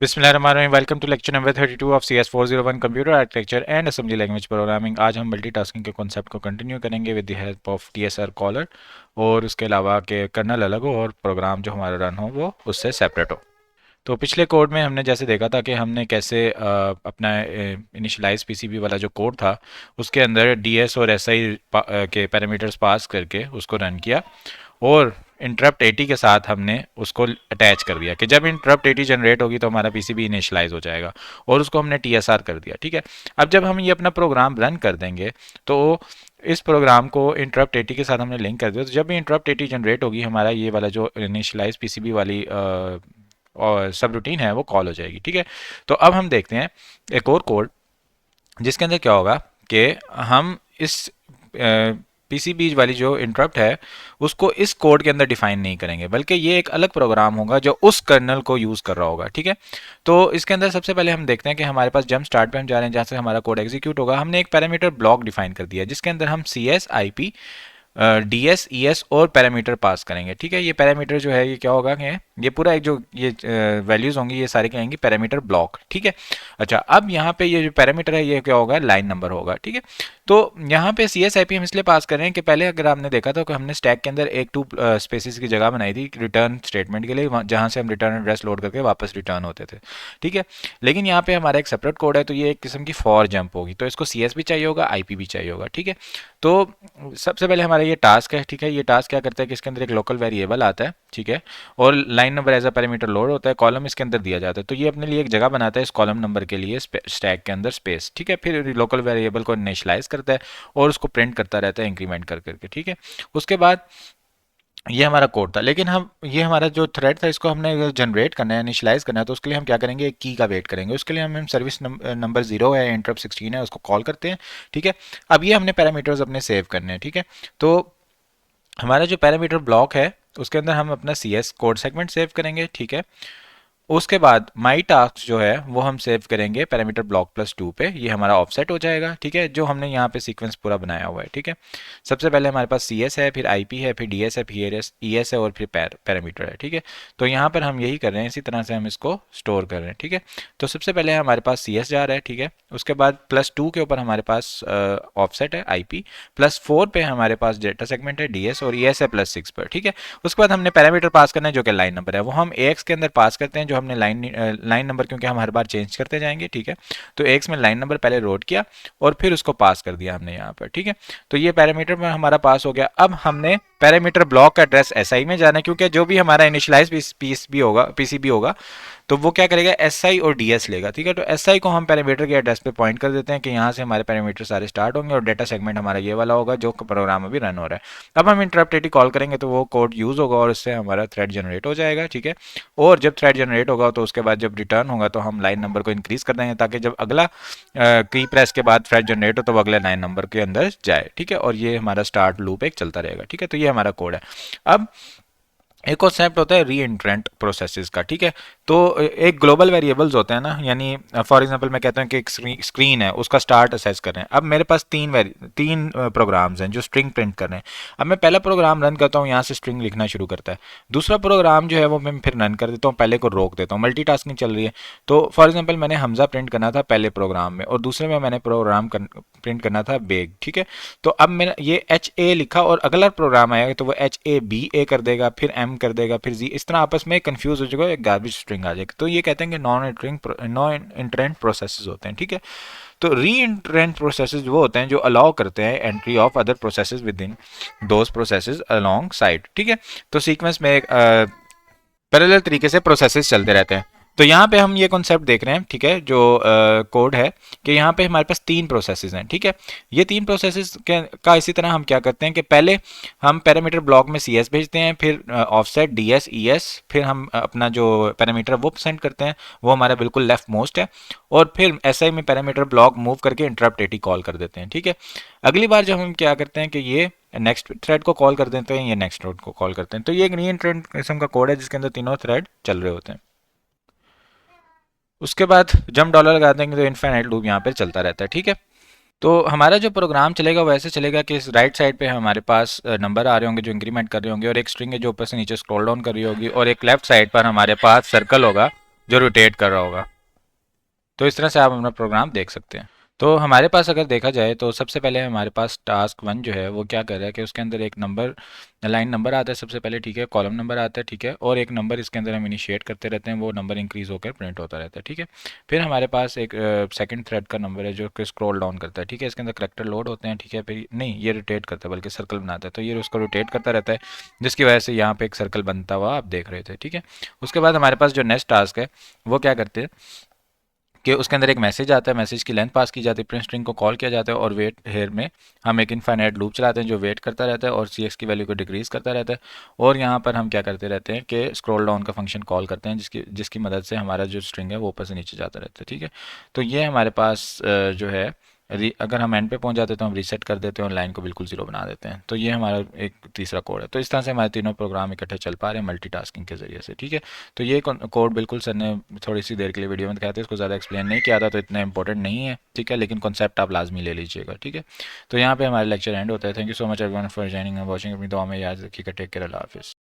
बिस्मिल्लाहिर्रहमानिर्रहीम। Welcome to lecture number 32 of CS 401 computer architecture and assembly language programming. आज हम multitasking के concept को कंटिन्यू करेंगे with the help of TSR caller, और उसके अलावा के कर्नल अलग हो और प्रोग्राम जो हमारा रन हो वो उससे सेपरेट हो। तो पिछले कोड में हमने जैसे देखा था कि हमने कैसे अपना इनिशियलाइज पीसीबी वाला जो कोड था उसके अंदर DS और SI के पैरामीटर्स पास करके उसको रन किया, और इंटरप्ट 80 के साथ हमने उसको अटैच कर दिया कि जब इंटरप्ट 80 जनरेट होगी तो हमारा पीसीबी इनिशियलाइज हो जाएगा, और उसको हमने TSR कर दिया। ठीक है, अब जब हम ये अपना प्रोग्राम रन कर देंगे तो इस प्रोग्राम को इंटरप्ट 80 के साथ हमने लिंक कर दिया, तो जब भी इंटरप्ट 80 जनरेट होगी हमारा ये वाला जो इनिशियलाइज पीसीबी वाली और सब रूटीन है वो कॉल हो जाएगी। ठीक है, तो अब हम देखते हैं एक और कोड जिसके अंदर क्या होगा कि हम इस पीसीबी वाली जो इंटरप्ट है उसको इस कोड के अंदर डिफाइन नहीं करेंगे, बल्कि ये एक अलग प्रोग्राम होगा जो उस कर्नल को यूज़ कर रहा होगा। ठीक है, तो इसके अंदर सबसे पहले हम देखते हैं कि हमारे पास जंप स्टार्ट पे हम जा रहे हैं जहाँ से हमारा कोड एग्जीक्यूट होगा। हमने एक पैरामीटर ब्लॉक डिफाइन कर दिया जिसके अंदर हम CS IP DS ES और पैरामीटर पास करेंगे। ठीक है, ये पैरामीटर जो है ये क्या होगा कि ये पूरा एक जो ये वैल्यूज होंगी ये सारी कहेंगी पैरामीटर ब्लॉक। ठीक है, अच्छा अब यहाँ पे ये जो पैरामीटर है ये क्या होगा, लाइन नंबर होगा। ठीक है, तो यहाँ पे CS IP हम इसलिए पास कर रहे हैं कि पहले अगर आपने देखा था कि हमने स्टैक के अंदर एक टू स्पेसिस की जगह बनाई थी रिटर्न स्टेटमेंट के लिए, जहाँ से हम रिटर्न एड्रेस लोड करके वापस रिटर्न होते थे। ठीक है, लेकिन यहाँ पे हमारा एक सेपरेट कोड है तो ये एक किस्म की फॉर जंप होगी, तो इसको CS भी चाहिए होगा, IP भी चाहिए होगा। ठीक है, तो सबसे पहले हमारा ये टास्क है। ठीक है, ये टास्क क्या करता है कि इसके अंदर एक लोकल वेरिएबल आता है। ठीक है, और line number as a parameter load होता है, कॉलम इसके अंदर दिया जाता है, तो ये अपने लिए एक जगह बनाता है इस कॉलम नंबर के लिए स्टैक के अंदर स्पेस। ठीक है, फिर लोकल वेरिएबल को इनिशियलाइज करता है और उसको प्रिंट करता रहता है इंक्रीमेंट कर करके। ठीक है, उसके बाद ये हमारा कोड था, लेकिन हम ये हमारा जो थ्रेड था इसको हमने जनरेट करना है, इनिशियलाइज करना है, तो उसके लिए हम क्या करेंगे, एक की का वेट करेंगे। उसके लिए हम सर्विस नंबर 0 है, इंटरप्ट 16 है, उसको कॉल करते हैं। ठीक है, अब ये हमने पैरामीटर्स अपने सेव करने हैं। ठीक है, तो हमारा जो पैरामीटर ब्लॉक है उसके अंदर हम अपना CS कोड सेगमेंट सेव करेंगे। ठीक है, उसके बाद माई टास्क जो है वो हम सेव करेंगे पैरामीटर ब्लॉक +2 पे, ये हमारा ऑफसेट हो जाएगा। ठीक है, जो हमने यहाँ पे सीक्वेंस पूरा बनाया हुआ है। ठीक है, सबसे पहले हमारे पास CS है, फिर IP है, फिर DS है, फिर ES है, और फिर पैरामीटर है। ठीक है, तो यहाँ पर हम यही कर रहे हैं, इसी तरह से हम इसको स्टोर कर रहे हैं। ठीक है, तो सबसे पहले हमारे पास CS जा रहा है। ठीक है, उसके बाद +2 के ऊपर हमारे पास ऑफसेट है IP, +4 पे हमारे पास डेटा सेगमेंट है DS, और ES है +6 पर। ठीक है, उसके बाद हमने पैरामीटर पास करना है जो कि लाइन नंबर है, वो हम AX के अंदर पास करते हैं, जो हमने लाइन नंबर क्योंकि हम हर बार चेंज करते जाएंगे। ठीक है, तो AX में लाइन नंबर पहले लोड किया और फिर उसको पास कर दिया हमने यहाँ पर। ठीक है, तो ये पैरामीटर में हमारा पास हो गया। अब हमने पैरामीटर ब्लॉक का एड्रेस SI में जाना है, क्योंकि जो भी हमारा इनिशियलाइज पीसीबी होगा तो वो क्या करेगा, SI और DS लेगा। ठीक है, तो SI को हम पैरामीटर के एड्रेस पे पॉइंट कर देते हैं कि यहाँ से हमारे पैरामीटर सारे स्टार्ट होंगे, और डेटा सेगमेंट हमारा ये वाला होगा जो प्रोग्राम अभी रन हो रहा है। अब हम इंटरप्ट 80 कॉल करेंगे तो वो कोड यूज होगा और उससे हमारा थ्रेड जनरेट हो जाएगा। ठीक है, और जब थ्रेड जनरेट होगा तो उसके बाद जब रिटर्न होगा तो हम लाइन नंबर को इंक्रीज कर देंगे, ताकि जब अगला की प्रेस के बाद थ्रेड जनरेट हो तो वो अगले लाइन नंबर के अंदर जाए। ठीक है, और ये हमारा स्टार्ट लूप एक चलता रहेगा। ठीक है, तो ये हमारा कोड है। अब एक कॉन्सेप्ट होता है री एंट्रेंट प्रोसेसेस का। ठीक है, तो एक ग्लोबल वेरिएबल्स होते हैं ना, यानी फॉर एग्जांपल मैं कहता हूँ कि एक स्क्रीन है, उसका स्टार्ट असेस कर रहे हैं। अब मेरे पास तीन प्रोग्राम्स हैं जो स्ट्रिंग प्रिंट कर रहे हैं। अब मैं पहला प्रोग्राम रन करता हूँ, यहाँ से स्ट्रिंग लिखना शुरू करता है। दूसरा प्रोग्राम जो है वो मैं फिर रन कर देता हूँ, पहले को रोक देता हूँ, मल्टीटास्किंग चल रही है। तो फॉर एग्जाम्पल मैंने हमजा प्रिंट करना था पहले प्रोग्राम में, और दूसरे में मैंने प्रोग्राम प्रिंट करना था बेग। ठीक है, तो अब मैंने ये HA लिखा और अगला प्रोग्राम आएगा तो वो HABA कर देगा, फिर M कर देगा, फिर Z, इस तरह आपस में कंफ्यूज हो जाएगा, एक गार्बेज स्ट्रिंग आ जाएगी। तो ये कहते हैं कि नॉन इंटरेंट प्रोसेसेस होते हैं। ठीक है, तो री इंटरेंट प्रोसेसेस वो होते हैं जो अलाउ करते हैं entry of other processes with in those processes along side. ठीक है, तो सीक्वेंस में एक पैरेलल तरीके से प्रोसेसेस चलते रहते हैं। तो यहाँ पे हम ये कॉन्सेप्ट देख रहे हैं। ठीक है, जो कोड है कि यहाँ पे हमारे पास तीन प्रोसेसेस हैं। ठीक है, ये तीन प्रोसेसेस का इसी तरह हम क्या करते हैं कि पहले हम पैरामीटर ब्लॉक में CS भेजते हैं, फिर ऑफसेट DS ES, फिर हम अपना जो पैरामीटर वो सेंड करते हैं, वो हमारा बिल्कुल लेफ्ट मोस्ट है, और फिर SI में पैरामीटर ब्लॉक मूव करके इंटरप्ट 80 कॉल कर देते हैं। ठीक है, अगली बार जब हम क्या करते हैं कि ये नेक्स्ट थ्रेड को कॉल कर देते हैं, ये नेक्स्ट थ्रेड को कॉल करते हैं। तो ये एक री एंट्रेंट किस्म का कोड है जिसके अंदर तीनों थ्रेड चल रहे होते हैं। उसके बाद जंप डॉलर लगा देंगे तो इनफाइनाइट लूप यहाँ पे चलता रहता है। ठीक है, तो हमारा जो प्रोग्राम चलेगा वो ऐसे चलेगा कि इस राइट साइड पे हमारे पास नंबर आ रहे होंगे जो इंक्रीमेंट कर रहे होंगे, और एक स्ट्रिंग है जो ऊपर से नीचे स्क्रॉल डाउन कर रही होगी, और एक लेफ्ट साइड पर हमारे पास सर्कल होगा जो रोटेट कर रहा होगा। तो इस तरह से आप अपना प्रोग्राम देख सकते हैं। तो हमारे पास अगर देखा जाए तो सबसे पहले हमारे पास टास्क वन जो है वो क्या कर रहा है कि उसके अंदर एक नंबर, लाइन नंबर आता है सबसे पहले, ठीक है, कॉलम नंबर आता है, ठीक है, और एक नंबर इसके अंदर हम इनिशिएट करते रहते हैं, वो नंबर इंक्रीज होकर प्रिंट होता रहता है, ठीक है। फिर हमारे पास एक सेकंड थ्रेड का नंबर है जो कि स्क्रॉल डाउन करता है, ठीक है, इसके अंदर करेक्टर लोड होते हैं, ठीक है, फिर नहीं ये रोटेट करता है बल्कि सर्कल बनाता है, तो ये उसको रोटेट करता रहता है, जिसकी वजह से यहाँ पे एक सर्कल बनता हुआ आप देख रहे थे, ठीक है। उसके बाद हमारे पास जो नेक्स्ट टास्क है वो क्या करते हैं कि उसके अंदर एक मैसेज आता है, मैसेज की लेंथ पास की जाती है, प्रिंट स्ट्रिंग को कॉल किया जाता है, और वेट हेयर में हम एक इनफाइनाइट लूप चलाते हैं जो वेट करता रहता है और सी एक्स की वैल्यू को डिक्रीज करता रहता है। और यहाँ पर हम क्या करते रहते हैं कि स्क्रॉल डाउन का फंक्शन कॉल करते हैं, जिसकी जिसकी मदद से हमारा जो स्ट्रिंग है वो ऊपर से नीचे जाता रहता है, ठीक है। तो ये हमारे पास जो है अगर हम एंड पे पहुंच जाते हैं तो हम रीसेट कर देते हैं और लाइन को बिल्कुल जीरो बना देते हैं। तो ये हमारा एक तीसरा कोड है। तो इस तरह से हमारे तीनों प्रोग्राम इकट्ठे चल पा रहे हैं मल्टीटास्किंग के जरिए से, ठीक है। तो ये कोड बिल्कुल सर ने थोड़ी सी देर के लिए वीडियो में दिखाया था, इसको ज़्यादा एक्सप्लेन नहीं किया था तो इतना इंपॉर्टेंट नहीं है, ठीक है, लेकिन कॉन्सेप्ट आप लाजमी ले लीजिएगा, ठीक है। तो यहाँ पे हमारा लेक्चर एंड होता है। Thank you so much everyone for joining and watching. अपनी दुआ में याद रखिएगा। टेक केयर, अल्लाह हाफिज़।